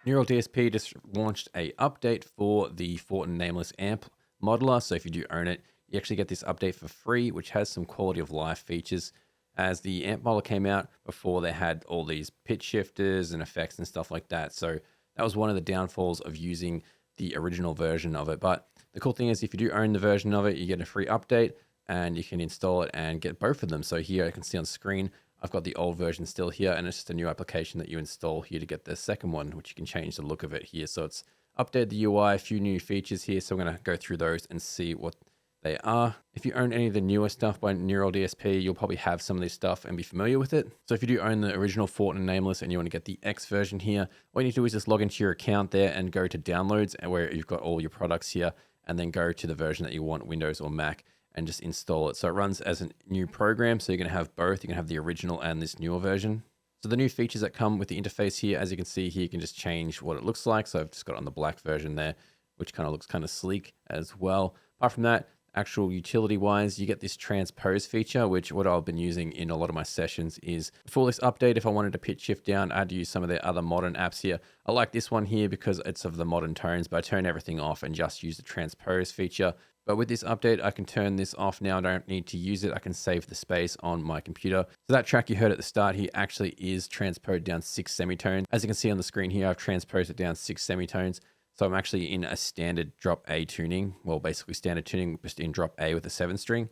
Neural DSP just launched a update for the Fortin Nameless amp modeler. So if you do own it, you actually get this update for free, which has some quality of life features. As the amp modeler came out, before they had all these pitch shifters and effects and stuff like that. So that was one of the downfalls of using the original version of it. But the cool thing is if you do own the version of it, you get a free update and you can install it and get both of them. So here I can see on screen, I've got the old version still here, and it's just a new application that you install here to get the second one, which you can change the look of it here. So it's updated the UI, a few new features here. So I'm going to go through those and see what they are. If you own any of the newer stuff by Neural DSP, you'll probably have some of this stuff and be familiar with it. So if you do own the original Fortin Nameless and you want to get the X version here, all you need to do is just log into your account there and go to downloads, and where you've got all your products here, and then go to the version that you want, Windows or Mac, and just install it. So it runs as a new program. So you're going to have both. You can have the original and this newer version. So the new features that come with the interface here, as you can see here, you can just change what it looks like. So I've just got it on the black version there, which kind of looks kind of sleek as well. Apart from that, actual utility wise, you get this transpose feature, which what I've been using in a lot of my sessions is for this update. If I wanted to pitch shift down, I had to use some of the other modern apps here. I like this one here because it's of the modern tones, but I turn everything off and just use the transpose feature. But with this update, I can turn this off now. I don't need to use it. I can save the space on my computer. So that track you heard at the start here actually is transposed down 6 semitones. As you can see on the screen here, I've transposed it down 6 semitones. So I'm actually in a standard drop A tuning. Well, basically standard tuning, just in drop A with a 7-string.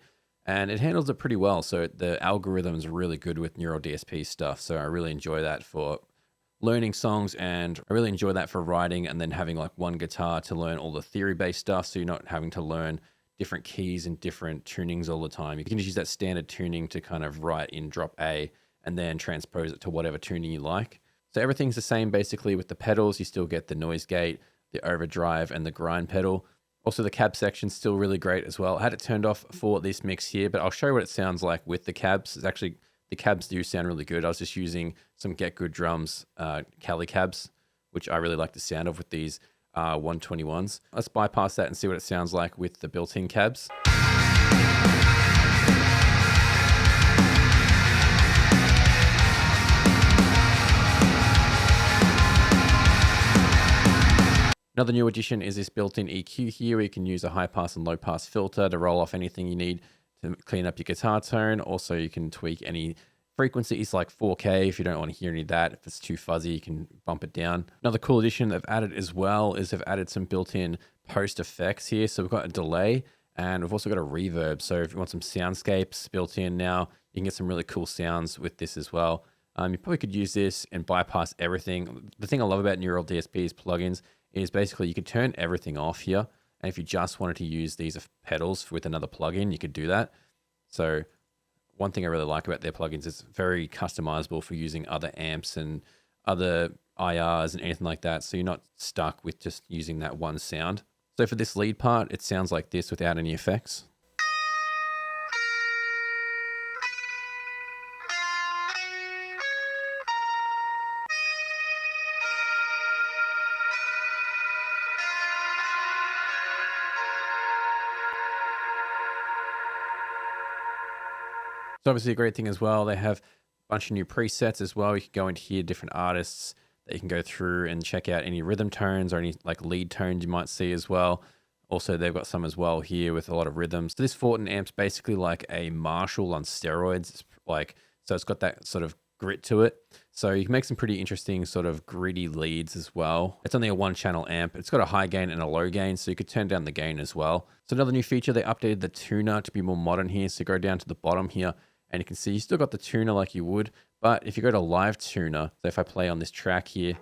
And it handles it pretty well. So the algorithm is really good with Neural DSP stuff. So I really enjoy that for learning songs, and I really enjoy that for writing, and then having like one guitar to learn all the theory-based stuff, so you're not having to learn different keys and different tunings all the time. You can just use that standard tuning to kind of write in drop A and then transpose it to whatever tuning you like. So everything's the same basically with the pedals. You still get the noise gate, the overdrive, and the grind pedal. Also the cab section's still really great as well. I had it turned off for this mix here, but I'll show you what it sounds like with the cabs. It's actually, the cabs do sound really good. I was just using some Get Good Drums Cali cabs, which I really like the sound of with these 121s. Let's bypass that and see what it sounds like with the built-in cabs. Another new addition is this built-in EQ here, where you can use a high pass and low pass filter to roll off anything you need to clean up your guitar tone. Also, you can tweak any frequencies like 4K if you don't want to hear any of that. If it's too fuzzy, you can bump it down. Another cool addition they've added as well is they've added some built-in post effects here. So we've got a delay and we've also got a reverb. So if you want some soundscapes built in now, you can get some really cool sounds with this as well. You probably could use this and bypass everything. The thing I love about Neural DSP's plugins is basically you could turn everything off here. And if you just wanted to use these pedals with another plugin, you could do that. So one thing I really like about their plugins is very customizable for using other amps and other IRs and anything like that. So you're not stuck with just using that one sound. So for this lead part, it sounds like this without any effects. So obviously a great thing as well, they have a bunch of new presets as well. You can go into here, different artists that you can go through and check out any rhythm tones or any like lead tones you might see as well. Also, they've got some as well here with a lot of rhythms. So this Fortin amp's basically like a Marshall on steroids. It's like, so it's got that sort of grit to it. So you can make some pretty interesting sort of gritty leads as well. It's only a 1-channel amp. It's got a high gain and a low gain, so you could turn down the gain as well. So another new feature, they updated the tuner to be more modern here. So go down to the bottom here, and you can see you still got the tuner like you would, but if you go to live tuner, so if I play on this track here,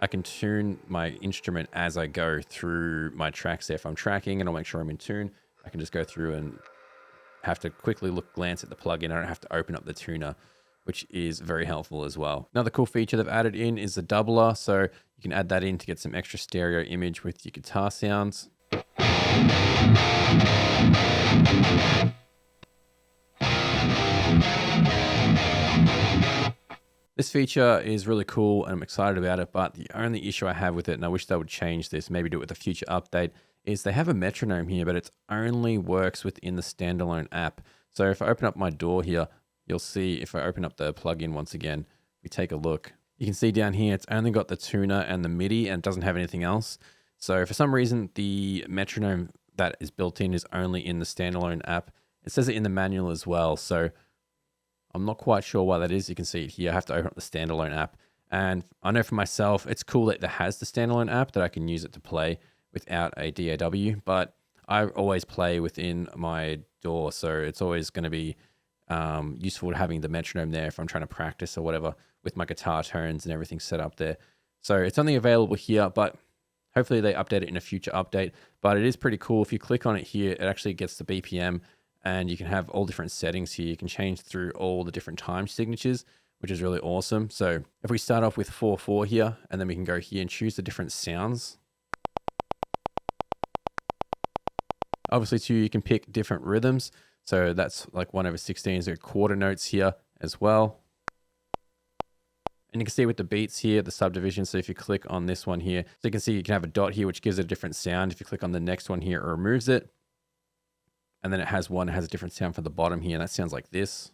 I can tune my instrument as I go through my tracks there. If I'm tracking and I'll make sure I'm in tune, I can just go through and have to quickly glance at the plugin. I don't have to open up the tuner, which is very helpful as well. Another cool feature they've added in is the doubler. So you can add that in to get some extra stereo image with your guitar sounds. This feature is really cool and I'm excited about it, but the only issue I have with it, and I wish they would change this, maybe do it with a future update, is they have a metronome here, but it only works within the standalone app. So if I open up my DAW here, you'll see if I open up the plugin once again, we take a look, You can see down here, it's only got the tuner and the MIDI and it doesn't have anything else. So for some reason, the metronome that is built in is only in the standalone app. It says it in the manual as well. So I'm not quite sure why that is. You can see it here. I have to open up the standalone app. And I know for myself, it's cool that it has the standalone app that I can use it to play without a DAW, but I always play within my DAW. So it's always going to be useful having the metronome there if I'm trying to practice or whatever with my guitar tones and everything set up there. So it's only available here, but hopefully they update it in a future update. But it is pretty cool. If you click on it here, it actually gets the BPM and you can have all different settings here. You can change through all the different time signatures, which is really awesome. So if we start off with 4/4 here, and then we can go here and choose the different sounds. Obviously too, you can pick different rhythms. So that's like 1/16, so quarter notes here as well. And you can see with the beats here, the subdivision. So if you click on this one here, so you can see you can have a dot here, which gives it a different sound. If you click on the next one here, it removes it. And then it has one, it has a different sound for the bottom here, and that sounds like this.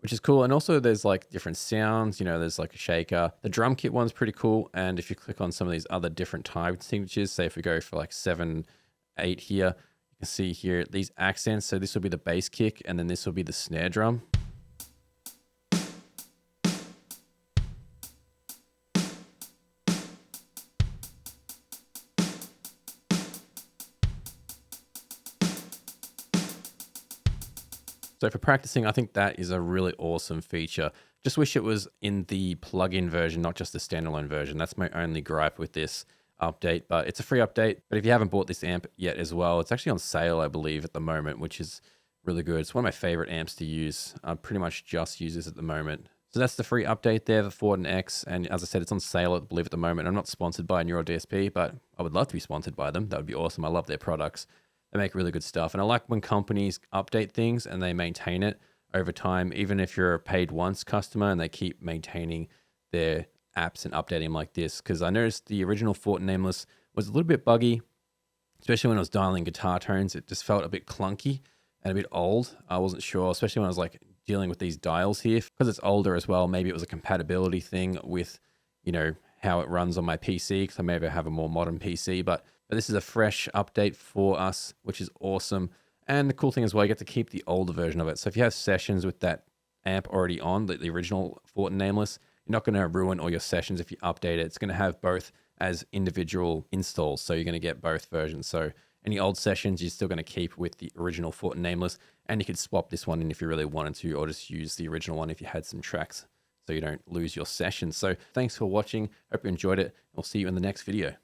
Which is cool. And also there's like different sounds, you know, there's like a shaker. The drum kit one's pretty cool. And if you click on some of these other different time signatures, say if we go for like 7/8 here, you can see here these accents. So this will be the bass kick, and then this will be the snare drum. So for practicing, I think that is a really awesome feature. Just wish it was in the plugin version, not just the standalone version. That's my only gripe with this update, but it's a free update. But if you haven't bought this amp yet as well, it's actually on sale, I believe, at the moment, which is really good. It's one of my favorite amps to use. I pretty much just use this at the moment. So that's the free update there, the Fortin X. And as I said, it's on sale, I believe, at the moment. I'm not sponsored by Neural DSP, but I would love to be sponsored by them. That would be awesome. I love their products. They make really good stuff. And I like when companies update things and they maintain it over time, even if you're a paid once customer and they keep maintaining their apps and updating them like this. Because I noticed the original Fortin Nameless was a little bit buggy, especially when I was dialing guitar tones. It just felt a bit clunky and a bit old. I wasn't sure, especially when I was like dealing with these dials here. Because it's older as well, maybe it was a compatibility thing with, you know, how it runs on my PC, because I maybe have a more modern PC, but this is a fresh update for us, which is awesome. And the cool thing as well, you get to keep the older version of it. So if you have sessions with that amp already on, the original Fortin Nameless, you're not going to ruin all your sessions if you update it. It's going to have both as individual installs. So you're going to get both versions. So any old sessions, you're still going to keep with the original Fortin Nameless. And you could swap this one in if you really wanted to, or just use the original one if you had some tracks so you don't lose your sessions. So thanks for watching. Hope you enjoyed it. I'll see you in the next video.